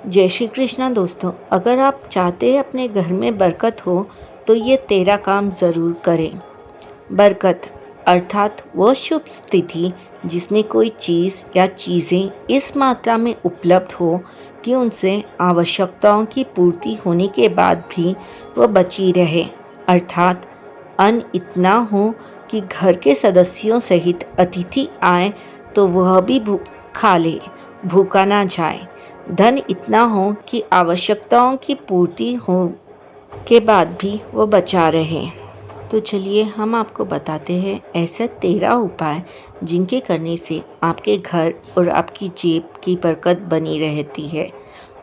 जय श्री कृष्णा दोस्तों। अगर आप चाहते हैं अपने घर में बरकत हो तो ये 13 काम ज़रूर करें। बरकत अर्थात वह शुभ स्थिति जिसमें कोई चीज़ या चीज़ें इस मात्रा में उपलब्ध हो कि उनसे आवश्यकताओं की पूर्ति होने के बाद भी वह बची रहे। अर्थात अन्न इतना हो कि घर के सदस्यों सहित अतिथि आए तो वह भी खा ले, भूखा ना जाए। धन इतना हो कि आवश्यकताओं की पूर्ति हो के बाद भी वो बचा रहे। तो चलिए हम आपको बताते हैं ऐसे 13 उपाय जिनके करने से आपके घर और आपकी जेब की बरकत बनी रहती है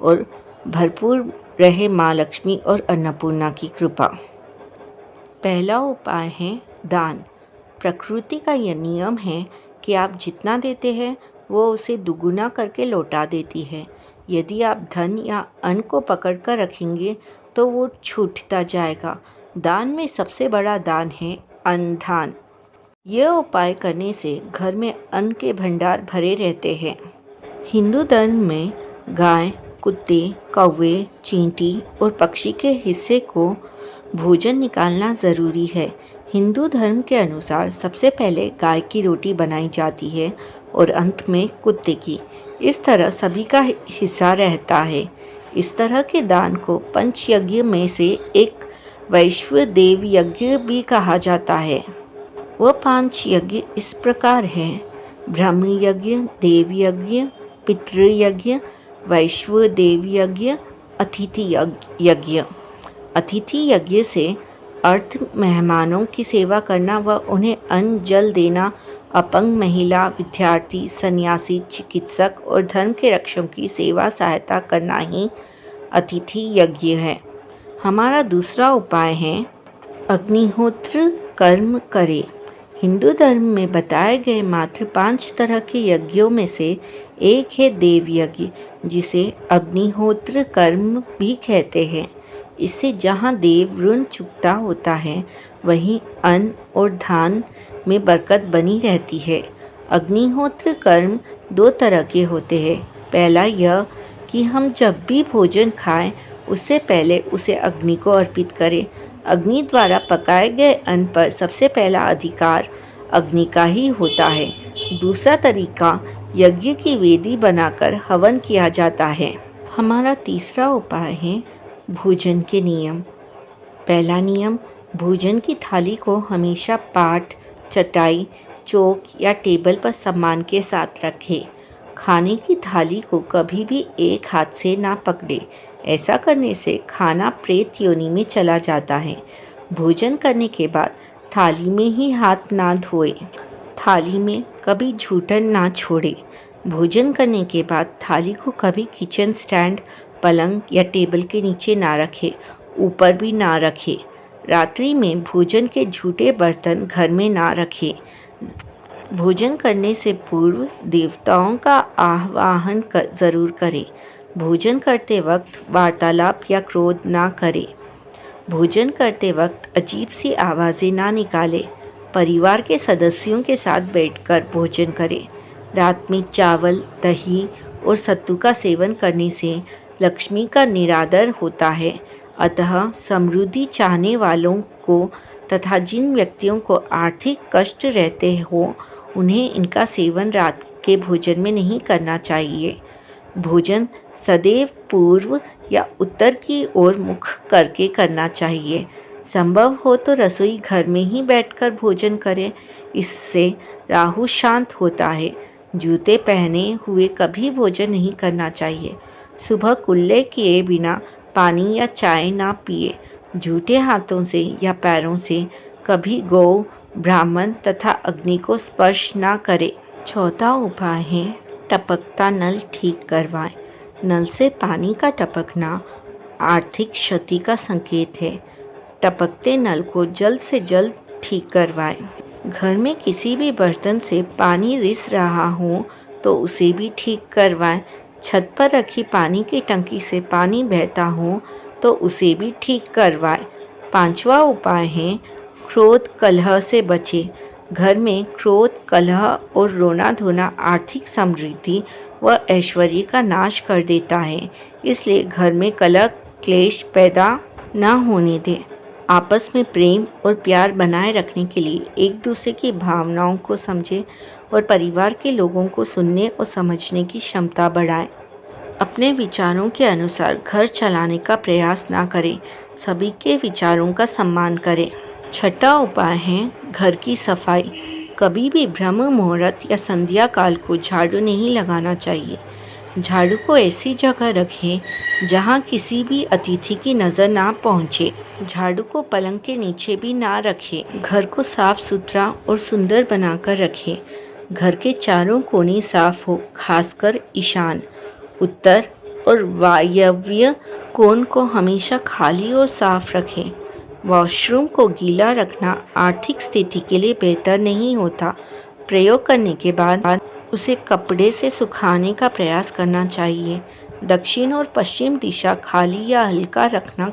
और भरपूर रहे माँ लक्ष्मी और अन्नपूर्णा की कृपा। पहला उपाय है दान। प्रकृति का यह नियम है कि आप जितना देते हैं वो उसे दुगुना करके लौटा देती है। यदि आप धन या अन्न को पकड़ कर रखेंगे तो वो छूटता जाएगा। दान में सबसे बड़ा दान है अन्नदान। यह उपाय करने से घर में अन्न के भंडार भरे रहते हैं। हिंदू धर्म में गाय, कुत्ते, कौवे, चींटी और पक्षी के हिस्से को भोजन निकालना ज़रूरी है। हिंदू धर्म के अनुसार सबसे पहले गाय की रोटी बनाई जाती है और अंत में कुत्ते की। इस तरह सभी का हिस्सा रहता है। इस तरह के दान को पंचयज्ञ में से एक वैश्व देव यज्ञ भी कहा जाता है। वह 5 यज्ञ इस प्रकार हैं: ब्रह्म यज्ञ, देव यज्ञ, पितृयज्ञ, वैश्व देव यज्ञ, अतिथि यज्ञ। अतिथि यज्ञ से अर्थ मेहमानों की सेवा करना व उन्हें अन्न जल देना, अपंग महिला, विद्यार्थी, सन्यासी, चिकित्सक और धर्म के रक्षकों की सेवा सहायता करना ही अतिथि यज्ञ है। हमारा दूसरा उपाय है अग्निहोत्र कर्म करें। हिंदू धर्म में बताए गए मात्र 5 तरह के यज्ञों में से एक है देव यज्ञ, जिसे अग्निहोत्र कर्म भी कहते हैं। इससे जहाँ देव ऋण चुकता होता है वहीं अन्न और धान में बरकत बनी रहती है। अग्निहोत्र कर्म 2 तरह के होते हैं। पहला यह कि हम जब भी भोजन खाएं उससे पहले उसे अग्नि को अर्पित करें। अग्नि द्वारा पकाए गए अन्न पर सबसे पहला अधिकार अग्नि का ही होता है। दूसरा तरीका यज्ञ की वेदी बनाकर हवन किया जाता है। हमारा तीसरा उपाय है भोजन के नियम। पहला नियम, भोजन की थाली को हमेशा पाट, चटाई, चौक या टेबल पर सम्मान के साथ रखें। खाने की थाली को कभी भी एक हाथ से ना पकड़े। ऐसा करने से खाना प्रेत योनि में चला जाता है। भोजन करने के बाद थाली में ही हाथ ना धोए। थाली में कभी झूठन ना छोड़े। भोजन करने के बाद थाली को कभी किचन स्टैंड, पलंग या टेबल के नीचे ना रखे, ऊपर भी ना रखे। रात्रि में भोजन के झूठे बर्तन घर में ना रखें। भोजन करने से पूर्व देवताओं का आवाहन ज़रूर करें। भोजन करते वक्त वार्तालाप या क्रोध ना करें। भोजन करते वक्त अजीब सी आवाज़ें ना निकालें। परिवार के सदस्यों के साथ बैठकर भोजन करें। रात में चावल, दही और सत्तू का सेवन करने से लक्ष्मी का निरादर होता है। अतः समृद्धि चाहने वालों को तथा जिन व्यक्तियों को आर्थिक कष्ट रहते हो उन्हें इनका सेवन रात के भोजन में नहीं करना चाहिए। भोजन सदैव पूर्व या उत्तर की ओर मुख करके करना चाहिए। संभव हो तो रसोई घर में ही बैठकर भोजन करें। इससे राहु शांत होता है। जूते पहने हुए कभी भोजन नहीं करना चाहिए। सुबह कुल्ले किए बिना पानी या चाय ना पिए। झूठे हाथों से या पैरों से कभी गौ, ब्राह्मण तथा अग्नि को स्पर्श ना करें। चौथा उपाय है टपकता नल ठीक करवाएं। नल से पानी का टपकना आर्थिक क्षति का संकेत है। टपकते नल को जल्द से जल्द ठीक करवाएं। घर में किसी भी बर्तन से पानी रिस रहा हो तो उसे भी ठीक करवाएं। छत पर रखी पानी की टंकी से पानी बहता हो तो उसे भी ठीक करवाएं। 5वां उपाय है क्रोध कलह से बचे। घर में क्रोध, कलह और रोना धोना आर्थिक समृद्धि वह ऐश्वर्य का नाश कर देता है। इसलिए घर में कलह क्लेश पैदा ना होने दें। आपस में प्रेम और प्यार बनाए रखने के लिए एक दूसरे की भावनाओं को समझें और परिवार के लोगों को सुनने और समझने की क्षमता बढ़ाएं। अपने विचारों के अनुसार घर चलाने का प्रयास ना करें, सभी के विचारों का सम्मान करें। छठा उपाय है घर की सफाई। कभी भी ब्रह्म मुहूर्त या संध्या काल को झाड़ू नहीं लगाना चाहिए। झाड़ू को ऐसी जगह रखें जहां किसी भी अतिथि की नज़र ना पहुंचे। झाड़ू को पलंग के नीचे भी ना रखें। घर को साफ सुथरा और सुंदर बनाकर रखें। घर के चारों कोने साफ हो, खासकर ईशान, उत्तर और वायव्य कोण को हमेशा खाली और साफ रखें। वॉशरूम को गीला रखना आर्थिक स्थिति के लिए बेहतर नहीं होता। प्रयोग करने के बाद उसे कपड़े से सुखाने का प्रयास करना चाहिए। दक्षिण और पश्चिम दिशा खाली या हल्का रखना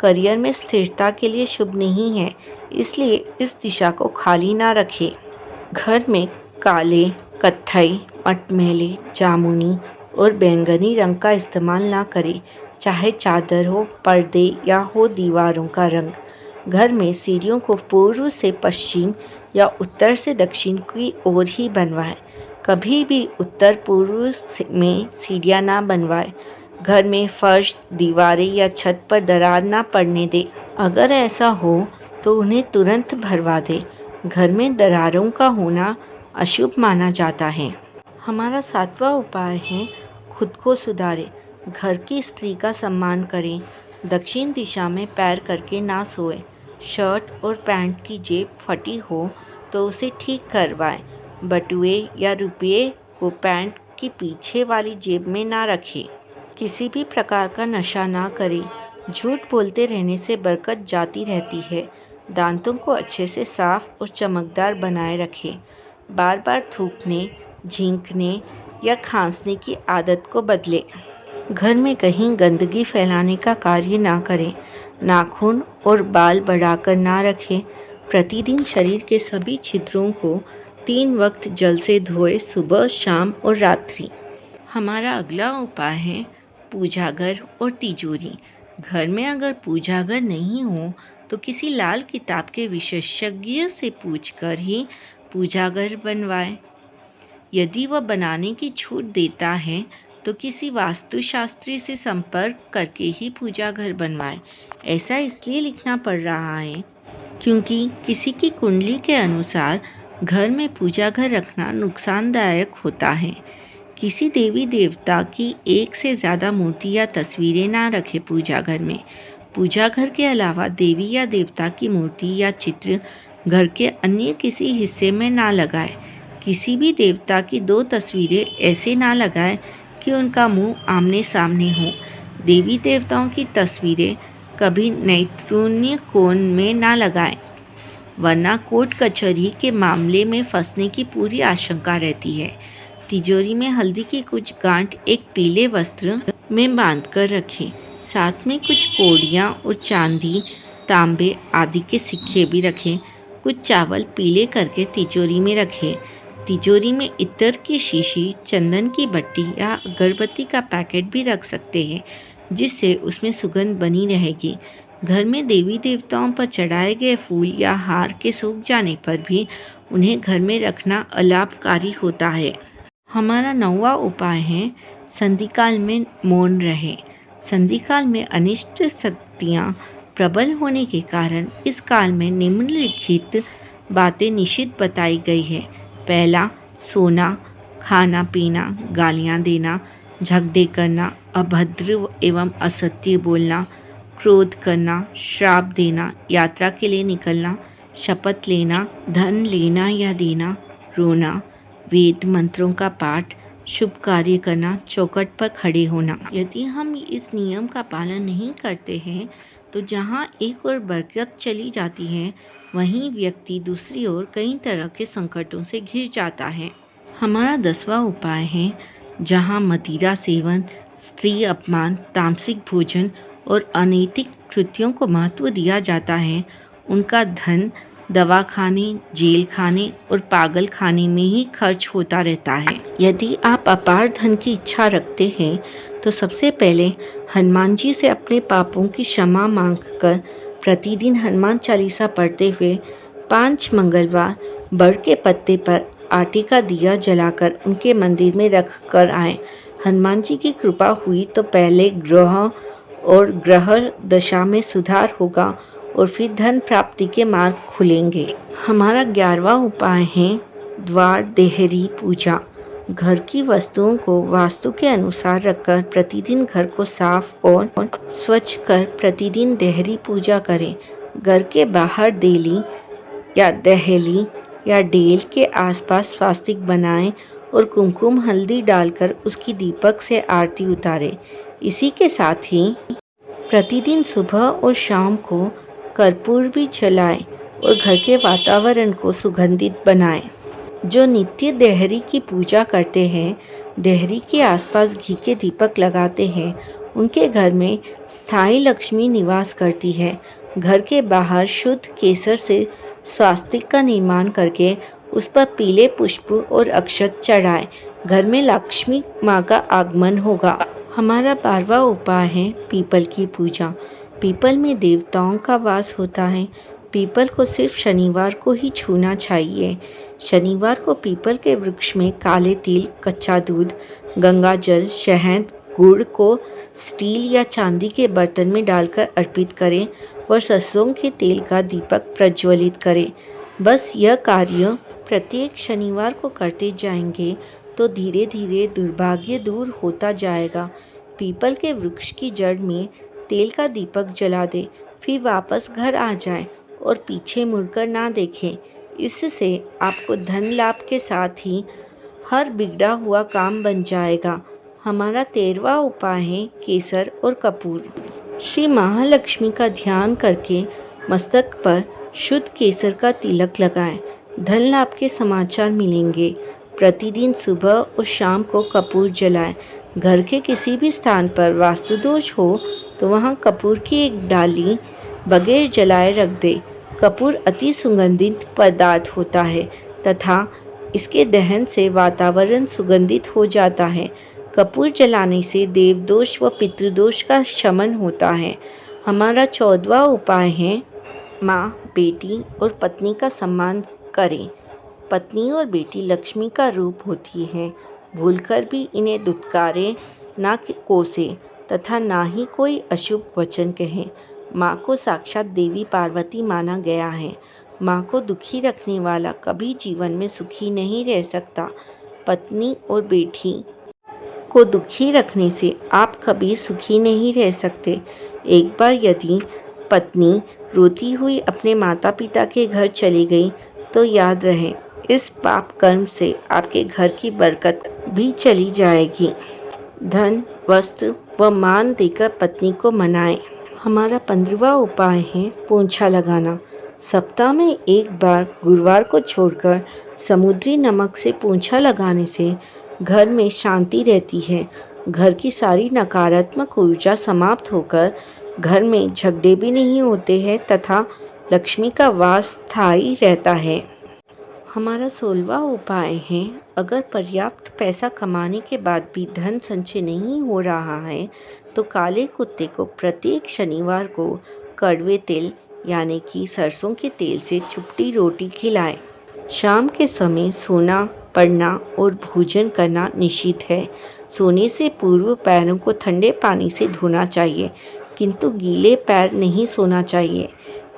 करियर में स्थिरता के लिए शुभ नहीं है, इसलिए इस दिशा को खाली ना रखें। घर में काले, कत्थई, मटमैले, जामुनी और बैंगनी रंग का इस्तेमाल ना करें, चाहे चादर हो, पर्दे या हो दीवारों का रंग। घर में सीढ़ियों को पूर्व से पश्चिम या उत्तर से दक्षिण की ओर ही बनवाएं। कभी भी उत्तर पूर्व में सीढ़ियाँ ना बनवाएं। घर में फर्श, दीवारें या छत पर दरार ना पड़ने दें। अगर ऐसा हो तो उन्हें तुरंत भरवा दें। घर में दरारों का होना अशुभ माना जाता है। हमारा सातवां उपाय है खुद को सुधारें। घर की स्त्री का सम्मान करें। दक्षिण दिशा में पैर करके ना सोएं। शर्ट और पैंट की जेब फटी हो तो उसे ठीक करवाएं। बटुए या रुपये को पैंट की पीछे वाली जेब में ना रखें। किसी भी प्रकार का नशा ना करें। झूठ बोलते रहने से बरकत जाती रहती है। दांतों को अच्छे से साफ और चमकदार बनाए रखें। बार बार थूकने, झींकने या खांसने की आदत को बदलें। घर में कहीं गंदगी फैलाने का कार्य ना करें। नाखून और बाल बढ़ाकर ना रखें। प्रतिदिन शरीर के सभी छिद्रों को 3 वक्त जल से धोएं, सुबह, शाम और रात्रि। हमारा अगला उपाय है पूजाघर और तिजोरी। घर में अगर पूजाघर नहीं हो तो किसी लाल किताब के विशेषज्ञ से पूछकर ही पूजाघर बनवाएं। यदि वह बनाने की छूट देता है तो किसी वास्तुशास्त्री से संपर्क करके ही पूजा घर बनवाएं। ऐसा इसलिए लिखना पड़ रहा है क्योंकि किसी की कुंडली के अनुसार घर में पूजा घर रखना नुकसानदायक होता है। किसी देवी देवता की एक से ज़्यादा मूर्ति या तस्वीरें ना रखें पूजा घर में। पूजा घर के अलावा देवी या देवता की मूर्ति या चित्र घर के अन्य किसी हिस्से में ना लगाएं। किसी भी देवता की 2 तस्वीरें ऐसे ना लगाएं कि उनका मुंह आमने सामने हो। देवी देवताओं की तस्वीरें कभी नैऋत्य कोण में ना लगाएं, वरना कोर्ट कचहरी के मामले में फंसने की पूरी आशंका रहती है। तिजोरी में हल्दी की कुछ गांठ एक पीले वस्त्र में बांधकर रखें। साथ में कुछ कौड़ियाँ और चांदी, तांबे आदि के सिक्के भी रखें। कुछ चावल पीले करके तिजोरी में रखें। तिजोरी में इत्र की शीशी, चंदन की भट्टी या अगरबत्ती का पैकेट भी रख सकते हैं, जिससे उसमें सुगंध बनी रहेगी। घर में देवी देवताओं पर चढ़ाए गए फूल या हार के सूख जाने पर भी उन्हें घर में रखना अलाभकारी होता है। हमारा 9वां उपाय है संधिकाल में मौन रहें। संधिकाल में अनिष्ट शक्तियाँ प्रबल होने के कारण इस काल में निम्नलिखित बातें निषिद्ध बताई गई है। पहला, सोना, खाना पीना, गालियाँ देना, झगड़े करना, अभद्र एवं असत्य बोलना, क्रोध करना, श्राप देना, यात्रा के लिए निकलना, शपथ लेना, धन लेना या देना, रोना, वेद मंत्रों का पाठ, शुभ कार्य करना, चौखट पर खड़े होना। यदि हम इस नियम का पालन नहीं करते हैं तो जहाँ एक ओर बरकत चली जाती है, वहीं व्यक्ति दूसरी ओर कई तरह के संकटों से घिर जाता है। हमारा 10वां उपाय है जहाँ मदिरा सेवन, स्त्री अपमान, तामसिक भोजन और अनैतिक कृत्यों को महत्व दिया जाता है, उनका धन दवा खाने, जेल खाने और पागल खाने में ही खर्च होता रहता है। यदि आप अपार धन की इच्छा रखते हैं तो सबसे पहले हनुमान जी से अपने पापों की क्षमा मांगकर प्रतिदिन हनुमान चालीसा पढ़ते हुए 5 मंगलवार बड़ के पत्ते पर आटे का दिया जलाकर उनके मंदिर में रख कर आएं। हनुमान जी की कृपा हुई तो पहले ग्रह दशा में सुधार होगा और फिर धन प्राप्ति के मार्ग खुलेंगे। हमारा 11वां उपाय है द्वार देहरी पूजा। घर की वस्तुओं को वास्तु के अनुसार रखकर प्रतिदिन घर को साफ और स्वच्छ कर प्रतिदिन देहरी पूजा करें। घर के बाहर देली या दहली या डेल के आसपास स्वास्तिक बनाएं और कुमकुम हल्दी डालकर उसकी दीपक से आरती उतारें। इसी के साथ ही प्रतिदिन सुबह और शाम को कर्पूर भी जलाएं और घर के वातावरण को सुगंधित बनाएं। जो नित्य देहरी की पूजा करते हैं, देहरी के आसपास घी के दीपक लगाते हैं, उनके घर में स्थायी लक्ष्मी निवास करती है। घर के बाहर शुद्ध केसर से स्वास्तिक का निर्माण करके उस पर पीले पुष्प और अक्षत चढ़ाएं। घर में लक्ष्मी माँ का आगमन होगा। हमारा 12वां उपाय है पीपल की पूजा। पीपल में देवताओं का वास होता है। पीपल को सिर्फ शनिवार को ही छूना चाहिए। शनिवार को पीपल के वृक्ष में काले तिल, कच्चा दूध, गंगा जल, शहद, गुड़ को स्टील या चांदी के बर्तन में डालकर अर्पित करें और सरसों के तेल का दीपक प्रज्वलित करें। बस यह कार्य प्रत्येक शनिवार को करते जाएंगे तो धीरे धीरे दुर्भाग्य दूर होता जाएगा। पीपल के वृक्ष की जड़ में तेल का दीपक जला दें, फिर वापस घर आ जाएं और पीछे मुड़कर ना देखें। इससे आपको धन लाभ के साथ ही हर बिगड़ा हुआ काम बन जाएगा। हमारा 13वां उपाय है केसर और कपूर। श्री महालक्ष्मी का ध्यान करके मस्तक पर शुद्ध केसर का तिलक लगाएं। धन लाभ के समाचार मिलेंगे। प्रतिदिन सुबह और शाम को कपूर जलाएं। घर के किसी भी स्थान पर वास्तु दोष हो तो वहां कपूर की एक डाली बगैर जलाए रख दे। कपूर अति सुगंधित पदार्थ होता है तथा इसके दहन से वातावरण सुगंधित हो जाता है। कपूर जलाने से देवदोष व पितृदोष का शमन होता है। हमारा 14वां उपाय है माँ, बेटी और पत्नी का सम्मान करें। पत्नी और बेटी लक्ष्मी का रूप होती है। भूलकर भी इन्हें दुत्कारे ना कोसे तथा ना ही कोई अशुभ वचन कहें। माँ को साक्षात देवी पार्वती माना गया है। माँ को दुखी रखने वाला कभी जीवन में सुखी नहीं रह सकता। पत्नी और बेटी को दुखी रखने से आप कभी सुखी नहीं रह सकते। एक बार यदि पत्नी रोती हुई अपने माता पिता के घर चली गई तो याद रहे इस पाप कर्म से आपके घर की बरकत भी चली जाएगी। धन, वस्त्र व मान देकर पत्नी को मनाएं। हमारा 15वां उपाय है पोंछा लगाना। सप्ताह में एक बार गुरुवार को छोड़कर समुद्री नमक से पोंछा लगाने से घर में शांति रहती है। घर की सारी नकारात्मक ऊर्जा समाप्त होकर घर में झगड़े भी नहीं होते हैं तथा लक्ष्मी का वास स्थायी रहता है। हमारा 16वां उपाय है अगर पर्याप्त पैसा कमाने के बाद भी धन संचय नहीं हो रहा है तो काले कुत्ते को प्रत्येक शनिवार को कड़वे तेल यानी कि सरसों के तेल से चुपटी रोटी खिलाएं। शाम के समय सोना, पढ़ना और भोजन करना निषिद्ध है। सोने से पूर्व पैरों को ठंडे पानी से धोना चाहिए किंतु गीले पैर नहीं सोना चाहिए।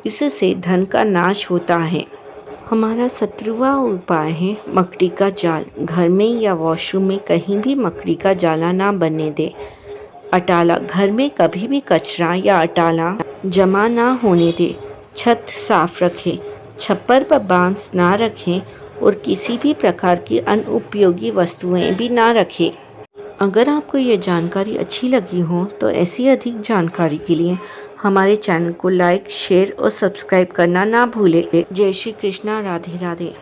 इससे धन का नाश होता है। हमारा 17वां उपाय है मकड़ी का जाल। घर में या वॉशरूम में कहीं भी मकड़ी का जाला ना बनने दे। अटाला, घर में कभी भी कचरा या अटाला जमा ना होने दे। छत साफ रखें। छप्पर पर बांस ना रखें और किसी भी प्रकार की अनुपयोगी वस्तुएं भी ना रखें। अगर आपको ये जानकारी अच्छी लगी हो तो ऐसी अधिक जानकारी के लिए हमारे चैनल को लाइक, शेयर और सब्सक्राइब करना ना भूलें। जय श्री कृष्णा, राधे राधे।